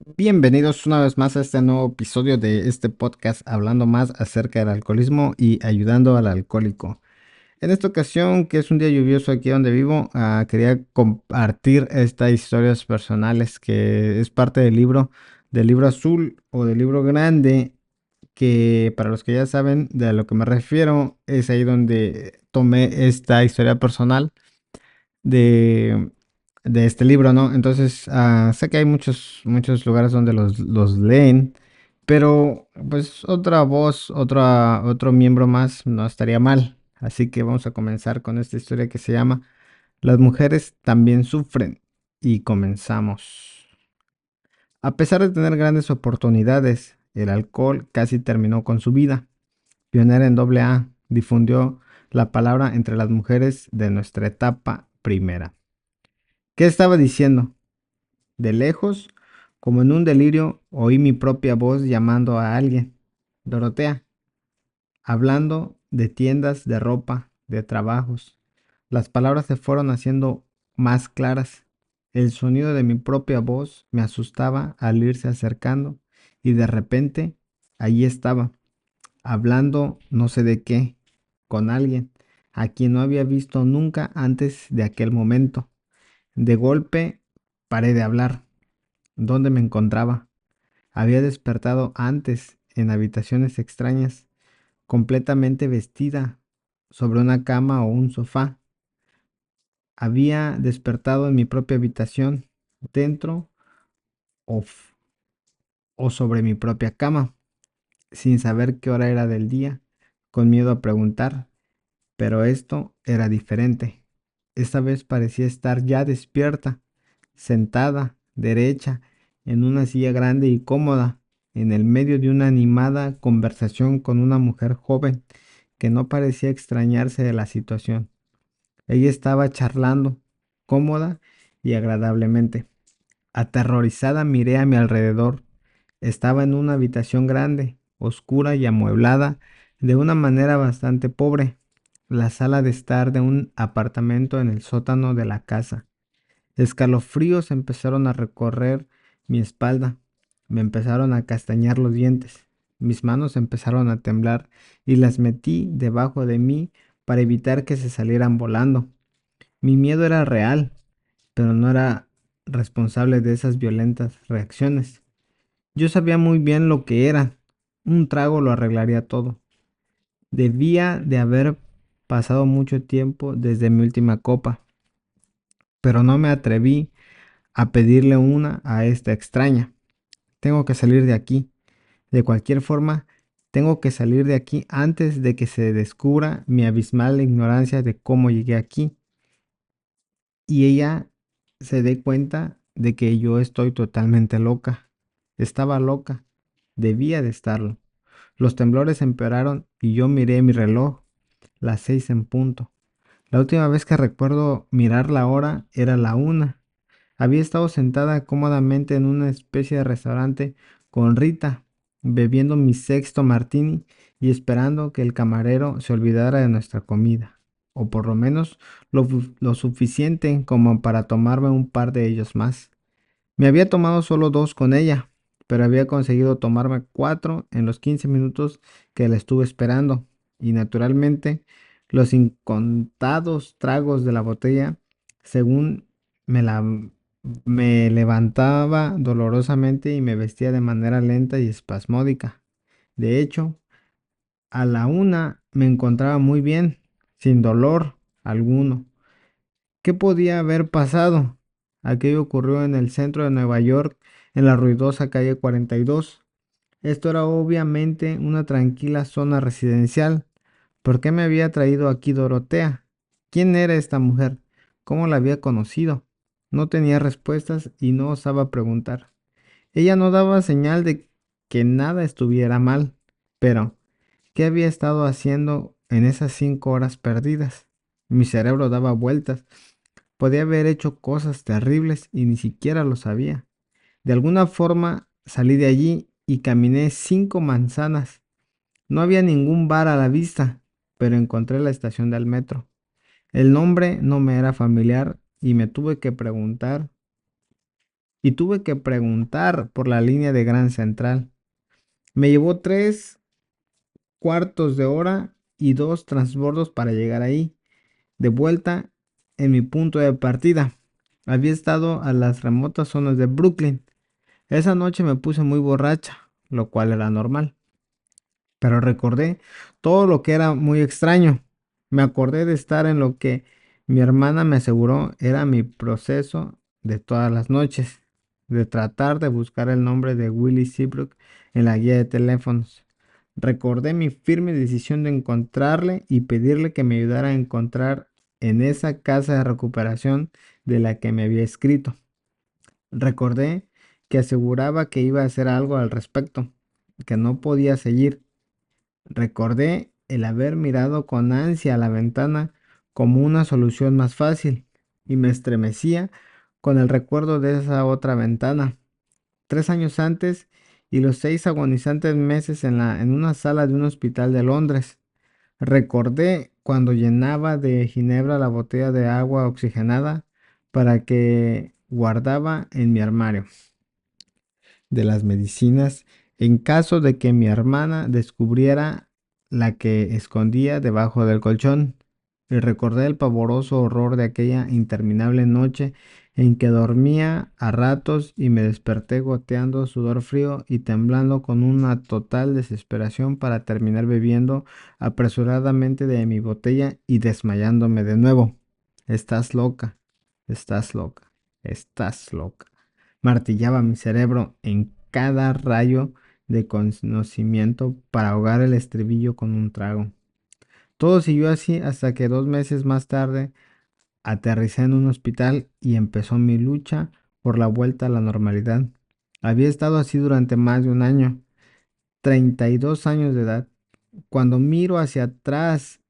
Bienvenidos una vez más a este nuevo episodio de este podcast hablando más acerca del alcoholismo y ayudando al alcohólico. En esta ocasión, que es un día lluvioso aquí donde vivo, quería compartir estas historias personales que es parte del libro azul o del libro grande, que para los que ya saben de a lo que me refiero, es ahí donde tomé esta historia personal de, de este libro, ¿no? Entonces, sé que hay muchos lugares donde los leen, pero pues otra voz, otro miembro más no estaría mal. Así que vamos a comenzar con esta historia que se llama Las mujeres también sufren. Y comenzamos. A pesar de tener grandes oportunidades, el alcohol casi terminó con su vida. Pionera en AA, difundió la palabra entre las mujeres de nuestra etapa primera. ¿Qué estaba diciendo? De lejos, como en un delirio, oí mi propia voz llamando a alguien. Dorotea, hablando de tiendas, de ropa, de trabajos. Las palabras se fueron haciendo más claras. El sonido de mi propia voz me asustaba al irse acercando y de repente allí estaba, hablando no sé de qué, con alguien a quien no había visto nunca antes de aquel momento. De golpe paré de hablar. ¿Dónde me encontraba? Había despertado antes en habitaciones extrañas, completamente vestida, sobre una cama o un sofá. Había despertado en mi propia habitación, dentro o, o sobre mi propia cama, sin saber qué hora era del día, con miedo a preguntar. Pero esto era diferente. Esta vez parecía estar ya despierta, sentada, derecha, en una silla grande y cómoda, en el medio de una animada conversación con una mujer joven que no parecía extrañarse de la situación. Ella estaba charlando, cómoda y agradablemente. Aterrorizada miré a mi alrededor. Estaba en una habitación grande, oscura y amueblada de una manera bastante pobre, la sala de estar de un apartamento en el sótano de la casa. Escalofríos empezaron a recorrer mi espalda, me empezaron a castañar los dientes, mis manos empezaron a temblar y las metí debajo de mí para evitar que se salieran volando. Mi miedo era real, pero no era responsable de esas violentas reacciones. Yo sabía muy bien lo que era. Un trago lo arreglaría todo. Debía de haber pasado mucho tiempo desde mi última copa, pero no me atreví a pedirle una a esta extraña. Tengo que salir de aquí. De cualquier forma, tengo que salir de aquí antes de que se descubra mi abismal ignorancia de cómo llegué aquí y ella se dé cuenta de que yo estoy totalmente loca. Estaba loca. Debía de estarlo. Los temblores empeoraron y yo miré mi reloj, las 6 en punto. La última vez que recuerdo mirar la hora era la 1. Había estado sentada cómodamente en una especie de restaurante con Rita, bebiendo mi sexto martini y esperando que el camarero se olvidara de nuestra comida, o por lo menos lo suficiente como para tomarme un par de ellos más. Me había tomado solo dos con ella, pero había conseguido tomarme cuatro en los 15 minutos que la estuve esperando, y naturalmente los incontados tragos de la botella, según me la me levantaba dolorosamente y me vestía de manera lenta y espasmódica. De hecho, a la 1 me encontraba muy bien, sin dolor alguno. ¿Qué podía haber pasado? Aquello ocurrió en el centro de Nueva York, en la ruidosa calle 42. Esto era obviamente una tranquila zona residencial. ¿Por qué me había traído aquí Dorotea? ¿Quién era esta mujer? ¿Cómo la había conocido? No tenía respuestas y no osaba preguntar. Ella no daba señal de que nada estuviera mal. Pero, ¿qué había estado haciendo en esas 5 horas perdidas? Mi cerebro daba vueltas. Podía haber hecho cosas terribles y ni siquiera lo sabía. De alguna forma salí de allí y caminé 5 manzanas. No había ningún bar a la vista, pero encontré la estación del metro. El nombre no me era familiar y me tuve que preguntar y tuve que preguntar por la línea de Gran Central. Me llevó 3 cuartos de hora y 2 transbordos para llegar ahí, de vuelta en mi punto de partida. Había estado a las remotas zonas de Brooklyn. Esa noche me puse muy borracha, lo cual era normal, pero recordé todo lo que era muy extraño. Me acordé de estar en lo que mi hermana me aseguró era mi proceso de todas las noches, de tratar de buscar el nombre de Willie Seabrook en la guía de teléfonos. Recordé mi firme decisión de encontrarle y pedirle que me ayudara a encontrar en esa casa de recuperación de la que me había escrito. Recordé que aseguraba que iba a hacer algo al respecto, que no podía seguir. Recordé el haber mirado con ansia a la ventana como una solución más fácil y me estremecía con el recuerdo de esa otra ventana. 3 años antes y los 6 agonizantes meses en una sala de un hospital de Londres. Recordé cuando llenaba de ginebra la botella de agua oxigenada para que guardaba en mi armario de las medicinas en caso de que mi hermana descubriera la que escondía debajo del colchón. Y recordé el pavoroso horror de aquella interminable noche en que dormía a ratos y me desperté goteando sudor frío y temblando con una total desesperación para terminar bebiendo apresuradamente de mi botella y desmayándome de nuevo. Estás loca, estás loca, estás loca. Martillaba mi cerebro en cada rayo de conocimiento para ahogar el estribillo con un trago. Todo siguió así hasta que 2 meses más tarde aterricé en un hospital y empezó mi lucha por la vuelta a la normalidad. Había estado así durante más de un año, 32 años de edad. Cuando miro hacia atrás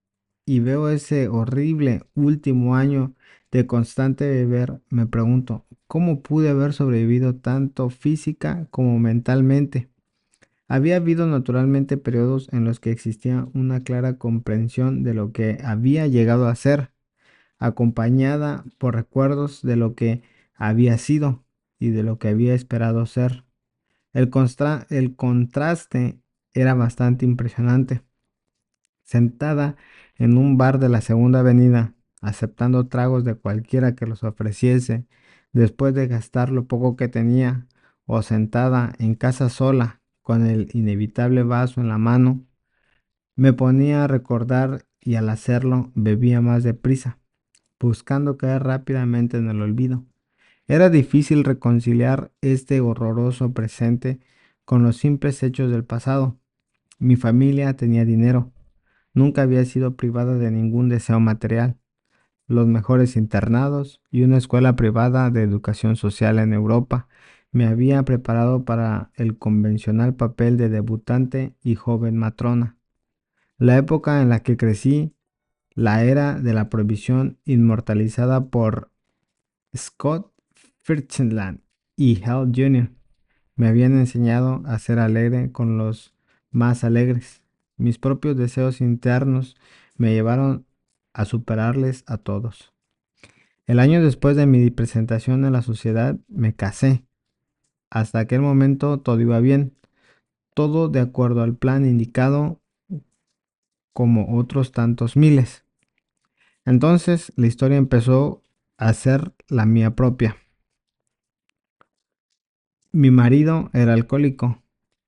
y veo ese horrible último año de constante beber, me pregunto, ¿cómo pude haber sobrevivido tanto física como mentalmente? Había habido naturalmente periodos en los que existía una clara comprensión de lo que había llegado a ser, acompañada por recuerdos de lo que había sido y de lo que había esperado ser. El contraste era bastante impresionante. Sentada en un bar de la Segunda Avenida, aceptando tragos de cualquiera que los ofreciese, después de gastar lo poco que tenía, o sentada en casa sola, con el inevitable vaso en la mano, me ponía a recordar y al hacerlo bebía más deprisa, buscando caer rápidamente en el olvido. Era difícil reconciliar este horroroso presente con los simples hechos del pasado. Mi familia tenía dinero. Nunca había sido privada de ningún deseo material. Los mejores internados y una escuela privada de educación social en Europa me había preparado para el convencional papel de debutante y joven matrona. La época en la que crecí, la era de la prohibición inmortalizada por Scott Fitzgerald y Hal Jr. me habían enseñado a ser alegre con los más alegres. Mis propios deseos internos me llevaron a superarles a todos. El año después de mi presentación en la sociedad me casé. Hasta aquel momento todo iba bien, todo de acuerdo al plan indicado como otros tantos miles. Entonces la historia empezó a ser la mía propia. Mi marido era alcohólico.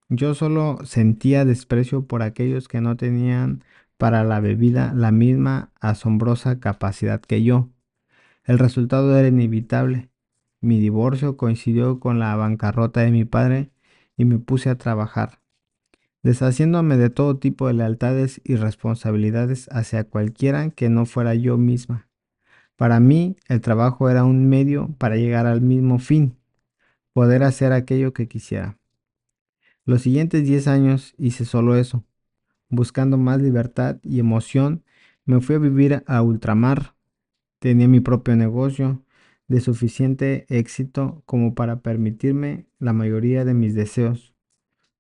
Yo solo sentía desprecio por aquellos que no tenían para la bebida la misma asombrosa capacidad que yo. El resultado era inevitable. Mi divorcio coincidió con la bancarrota de mi padre y me puse a trabajar, deshaciéndome de todo tipo de lealtades y responsabilidades hacia cualquiera que no fuera yo misma. Para mí, el trabajo era un medio para llegar al mismo fin, poder hacer aquello que quisiera. Los siguientes 10 años hice solo eso. Buscando más libertad y emoción, me fui a vivir a ultramar. Tenía mi propio negocio de suficiente éxito como para permitirme la mayoría de mis deseos.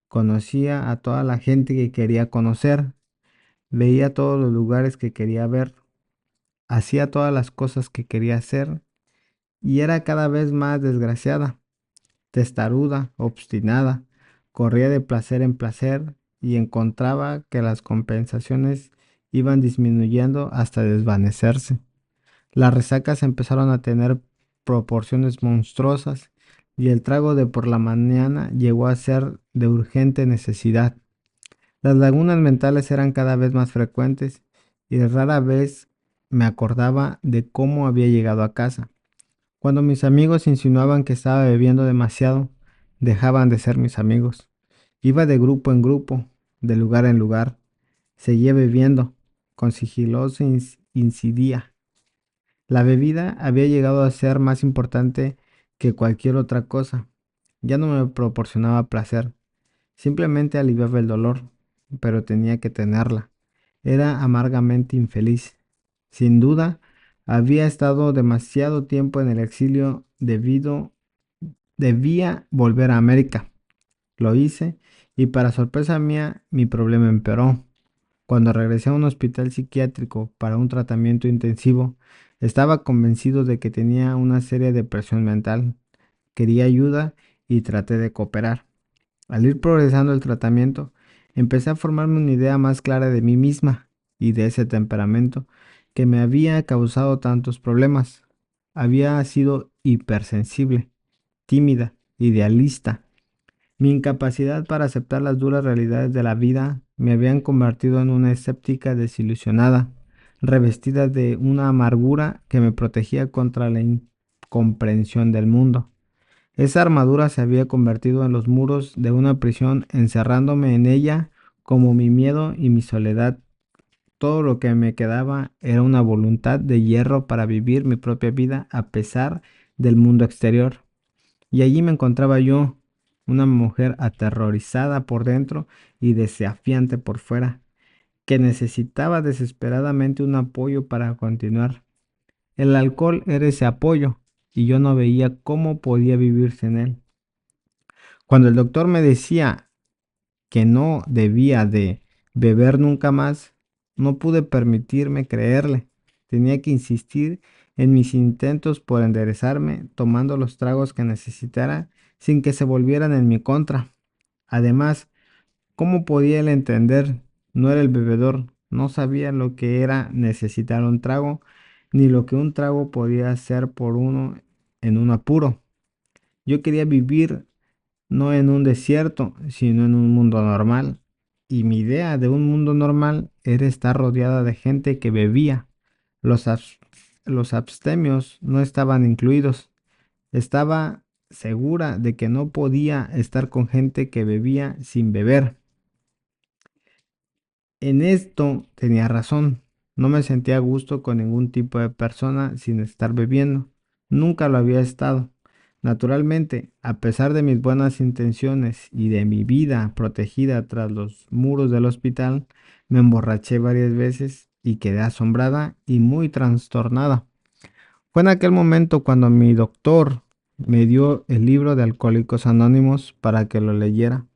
Conocía a toda la gente que quería conocer, veía todos los lugares que quería ver, hacía todas las cosas que quería hacer y era cada vez más desgraciada. testaruda, obstinada, corría de placer en placer y encontraba que las compensaciones iban disminuyendo hasta desvanecerse. Las resacas empezaron a tener proporciones monstruosas y el trago de por la mañana llegó a ser de urgente necesidad. Las lagunas mentales eran cada vez más frecuentes y rara vez me acordaba de cómo había llegado a casa. Cuando mis amigos insinuaban que estaba bebiendo demasiado, dejaban de ser mis amigos. Iba de grupo en grupo, de lugar en lugar. Seguía bebiendo, con sigiloso insidía. La bebida había llegado a ser más importante que cualquier otra cosa. Ya no me proporcionaba placer, simplemente aliviaba el dolor, pero tenía que tenerla. Era amargamente infeliz. Sin duda, había estado demasiado tiempo en el exilio debía volver a América. Lo hice y para sorpresa mía mi problema empeoró. Cuando regresé a un hospital psiquiátrico para un tratamiento intensivo, estaba convencido de que tenía una seria depresión mental. Quería ayuda y traté de cooperar. Al ir progresando el tratamiento, empecé a formarme una idea más clara de mí misma y de ese temperamento que me había causado tantos problemas. Había sido hipersensible, tímida, idealista. Mi incapacidad para aceptar las duras realidades de la vida me habían convertido en una escéptica desilusionada, revestida de una amargura que me protegía contra la incomprensión del mundo. Esa armadura se había convertido en los muros de una prisión, encerrándome en ella como mi miedo y mi soledad. Todo lo que me quedaba era una voluntad de hierro para vivir mi propia vida a pesar del mundo exterior. Y allí me encontraba yo, una mujer aterrorizada por dentro y desafiante por fuera, que necesitaba desesperadamente un apoyo para continuar. El alcohol era ese apoyo, y yo no veía cómo podía vivir sin él. Cuando el doctor me decía que no debía de beber nunca más, no pude permitirme creerle. Tenía que insistir en mis intentos por enderezarme, tomando los tragos que necesitara sin que se volvieran en mi contra. Además, ¿cómo podía él entender? No era el bebedor, no sabía lo que era necesitar un trago, ni lo que un trago podía hacer por uno en un apuro. Yo quería vivir no en un desierto, sino en un mundo normal. Y mi idea de un mundo normal era estar rodeada de gente que bebía. Los, abs- los abstemios no estaban incluidos. Estaba segura de que no podía estar con gente que bebía sin beber. En esto tenía razón. No me sentía a gusto con ningún tipo de persona sin estar bebiendo. Nunca lo había estado. Naturalmente, a pesar de mis buenas intenciones y de mi vida protegida tras los muros del hospital, me emborraché varias veces y quedé asombrada y muy trastornada. Fue en aquel momento cuando mi doctor me dio el libro de Alcohólicos Anónimos para que lo leyera.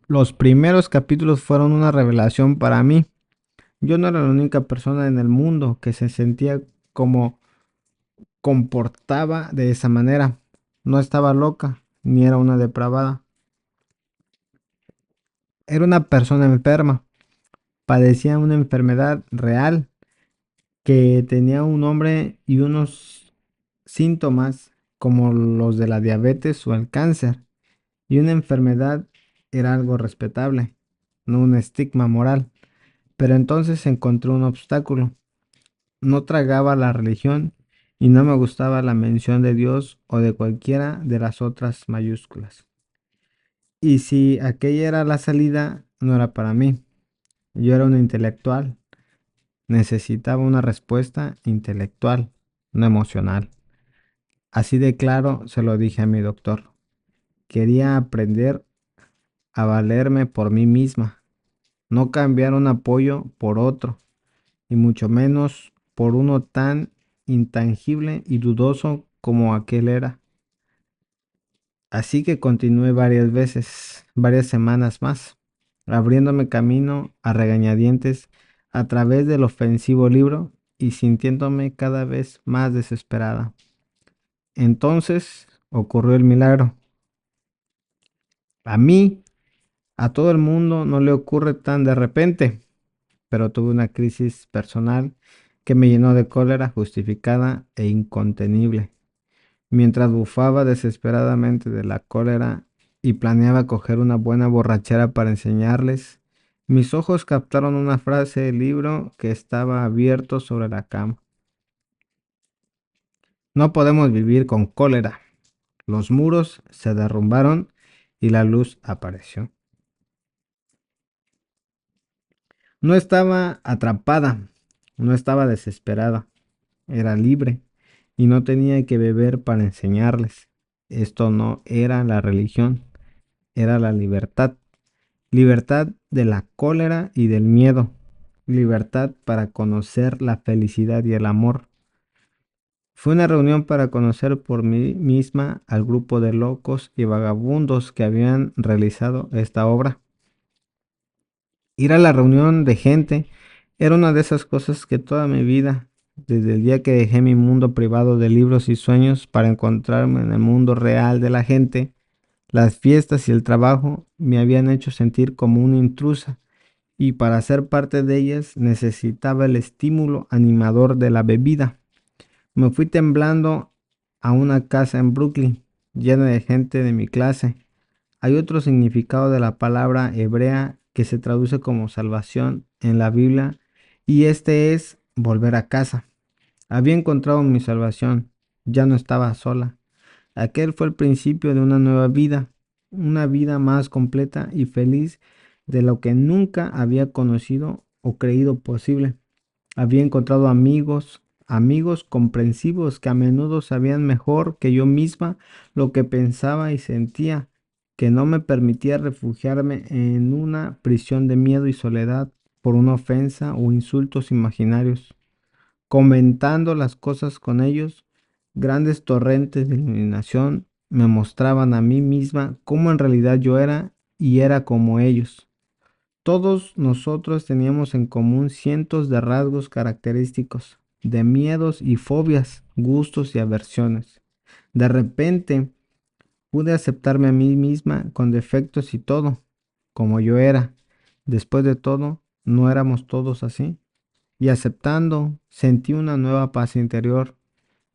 Los primeros capítulos fueron una revelación para mí. Yo no era la única persona en el mundo que se sentía como comportaba de esa manera. No estaba loca, ni era una depravada. Era una persona enferma. Padecía una enfermedad real que tenía un nombre y unos síntomas como los de la diabetes o el cáncer. Y una enfermedad era algo respetable, no un estigma moral. Pero entonces encontré un obstáculo. No tragaba la religión y no me gustaba la mención de Dios o de cualquiera de las otras mayúsculas. Y si aquella era la salida, no era para mí. Yo era un intelectual. Necesitaba una respuesta intelectual, no emocional. Así de claro se lo dije a mi doctor. Quería aprender a valerme por mí misma, no cambiar un apoyo por otro, y mucho menos por uno tan intangible y dudoso como aquel era. Así que continué varias veces, varias semanas más, abriéndome camino a regañadientes a través del ofensivo libro y sintiéndome cada vez más desesperada. Entonces ocurrió el milagro. A mí, a todo el mundo no le ocurre tan de repente, pero tuve una crisis personal que me llenó de cólera justificada e incontenible. Mientras bufaba desesperadamente de la cólera y planeaba coger una buena borrachera para enseñarles, mis ojos captaron una frase del libro que estaba abierto sobre la cama. No podemos vivir con cólera. Los muros se derrumbaron y la luz apareció. No estaba atrapada, no estaba desesperada, era libre y no tenía que beber para enseñarles. Esto no era la religión, era la libertad. Libertad de la cólera y del miedo. Libertad para conocer la felicidad y el amor. Fue una reunión para conocer por mí misma al grupo de locos y vagabundos que habían realizado esta obra. Ir a la reunión de gente era una de esas cosas que toda mi vida, desde el día que dejé mi mundo privado de libros y sueños para encontrarme en el mundo real de la gente, las fiestas y el trabajo me habían hecho sentir como una intrusa y para ser parte de ellas necesitaba el estímulo animador de la bebida. Me fui temblando a una casa en Brooklyn, llena de gente de mi clase. Hay otro significado de la palabra hebrea que se traduce como salvación en la Biblia y este es volver a casa. Había encontrado mi salvación, ya no estaba sola. Aquel fue el principio de una nueva vida, una vida más completa y feliz de lo que nunca había conocido o creído posible. Había encontrado amigos, amigos comprensivos que a menudo sabían mejor que yo misma lo que pensaba y sentía, que no me permitía refugiarme en una prisión de miedo y soledad por una ofensa o insultos imaginarios. Comentando las cosas con ellos, grandes torrentes de iluminación me mostraban a mí misma cómo en realidad yo era y era como ellos. Todos nosotros teníamos en común cientos de rasgos característicos, de miedos y fobias, gustos y aversiones. De repente pude aceptarme a mí misma con defectos y todo, como yo era. Después de todo, ¿no éramos todos así? Y aceptando, sentí una nueva paz interior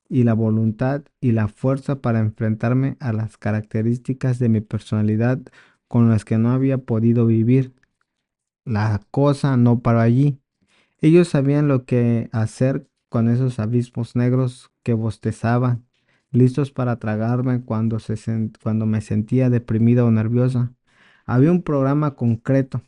y la voluntad y la fuerza para enfrentarme a las características de mi personalidad con las que no había podido vivir. La cosa no paró allí. Ellos sabían lo que hacer con esos abismos negros que bostezaban, listos para tragarme cuando me sentía deprimida o nerviosa. Había un programa concreto,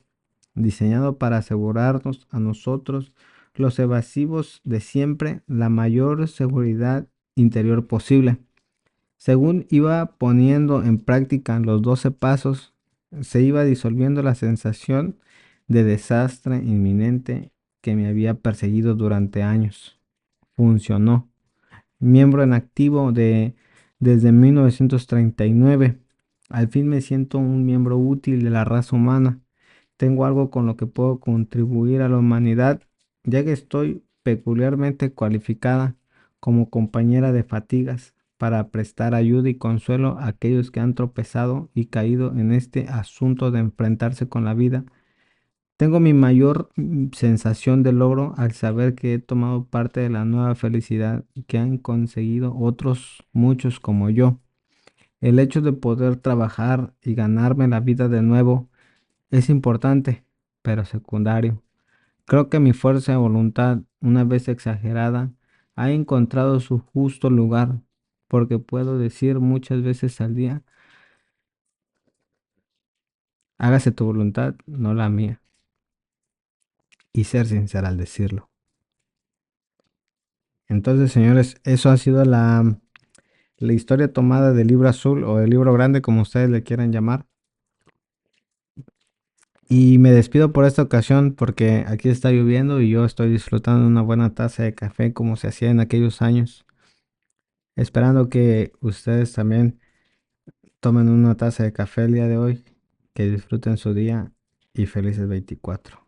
diseñado para asegurarnos a nosotros, los evasivos de siempre, la mayor seguridad interior posible. Según iba poniendo en práctica los 12 pasos, se iba disolviendo la sensación de desastre inminente que me había perseguido durante años. Funcionó. Miembro en activo desde 1939. Al fin me siento un miembro útil de la raza humana. Tengo algo con lo que puedo contribuir a la humanidad, ya que estoy peculiarmente cualificada como compañera de fatigas para prestar ayuda y consuelo a aquellos que han tropezado y caído en este asunto de enfrentarse con la vida. Tengo mi mayor sensación de logro al saber que he tomado parte de la nueva felicidad que han conseguido otros muchos como yo. El hecho de poder trabajar y ganarme la vida de nuevo es importante, pero secundario. Creo que mi fuerza de voluntad, una vez exagerada, ha encontrado su justo lugar, porque puedo decir muchas veces al día, hágase tu voluntad, no la mía, y ser sincera al decirlo. Entonces, señores, eso ha sido la historia tomada del libro azul o del libro grande, como ustedes le quieran llamar. Y me despido por esta ocasión porque aquí está lloviendo y yo estoy disfrutando de una buena taza de café como se hacía en aquellos años. Esperando que ustedes también tomen una taza de café el día de hoy, que disfruten su día y felices 24.